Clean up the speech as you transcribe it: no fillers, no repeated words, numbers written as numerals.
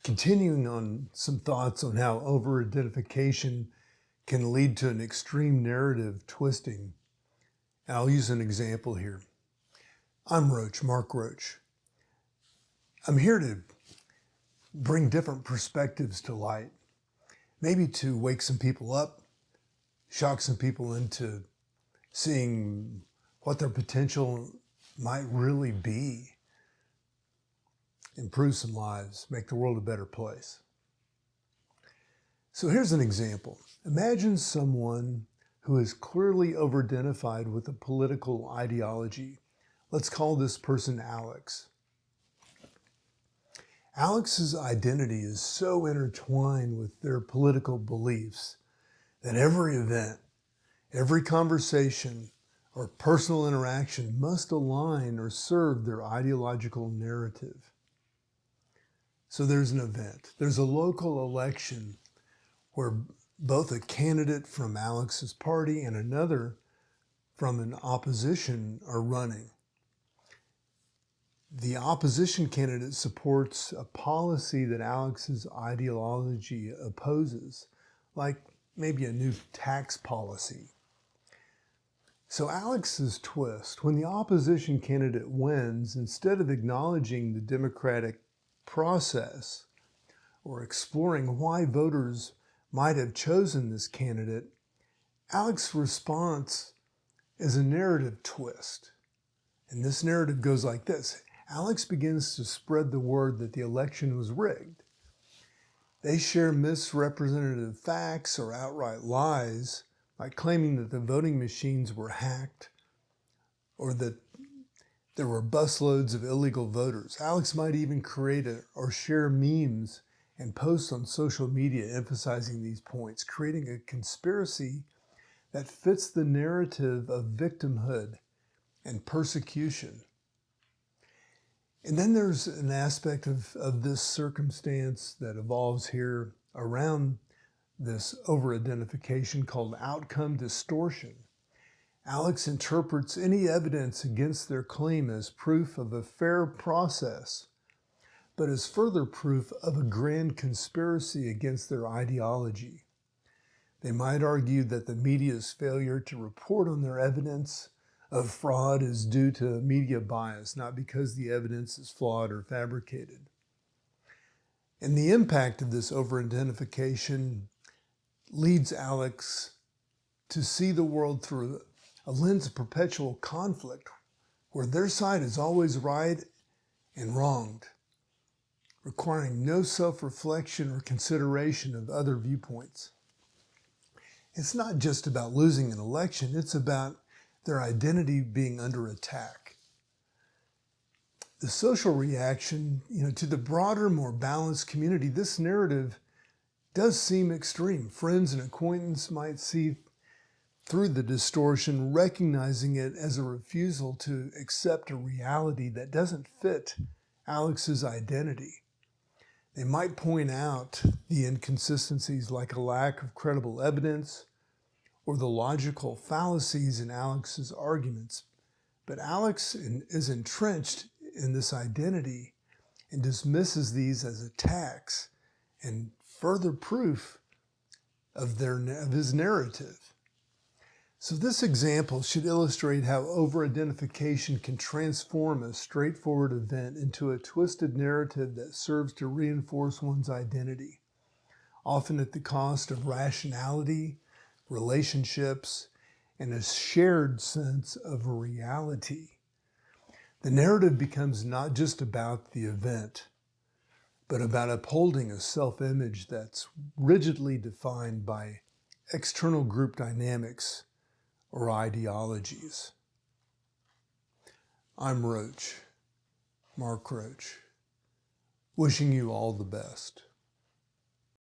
Continuing on some thoughts on how over-identification can lead to an extreme narrative twisting. I'll use an example here. I'm Roach, Mark Roach. I'm here to bring different perspectives to light, maybe to wake some people up, shock some people into seeing what their potential might really be, improve some lives, make the world a better place. So here's an example. Imagine someone who is clearly over-identified with a political ideology. Let's call this person Alex. Alex's identity is so intertwined with their political beliefs that every event, every conversation, or personal interaction must align or serve their ideological narrative. So there's an event. There's a local election where both a candidate from Alex's party and another from an opposition are running. The opposition candidate supports a policy that Alex's ideology opposes, like maybe a new tax policy. So Alex's twist, when the opposition candidate wins, instead of acknowledging the democratic process or exploring why voters might have chosen this candidate, Alex's response is a narrative twist. And this narrative goes like this. Alex begins to spread the word that the election was rigged. They share misrepresentative facts or outright lies, like claiming that the voting machines were hacked or that there were busloads of illegal voters. Alex might even create or share memes and posts on social media emphasizing these points, creating a conspiracy that fits the narrative of victimhood and persecution. And then there's an aspect of this circumstance that evolves here around this over-identification called outcome distortion. Alex interprets any evidence against their claim as proof of a fair process, but as further proof of a grand conspiracy against their ideology. They might argue that the media's failure to report on their evidence of fraud is due to media bias, not because the evidence is flawed or fabricated. And the impact of this over-identification leads Alex to see the world through a lens of perpetual conflict, where their side is always right and wronged, requiring no self-reflection or consideration of other viewpoints. It's not just about losing an election, it's about their identity being under attack. The social reaction, to the broader, more balanced community, this narrative does seem extreme. Friends and acquaintances might see through the distortion, recognizing it as a refusal to accept a reality that doesn't fit Alex's identity. They might point out the inconsistencies like a lack of credible evidence or the logical fallacies in Alex's arguments. But Alex is entrenched in this identity and dismisses these as attacks and further proof of his narrative. So this example should illustrate how over-identification can transform a straightforward event into a twisted narrative that serves to reinforce one's identity, often at the cost of rationality, relationships, and a shared sense of reality. The narrative becomes not just about the event, but about upholding a self-image that's rigidly defined by external group dynamics or ideologies. I'm Roach, Mark Roach, wishing you all the best.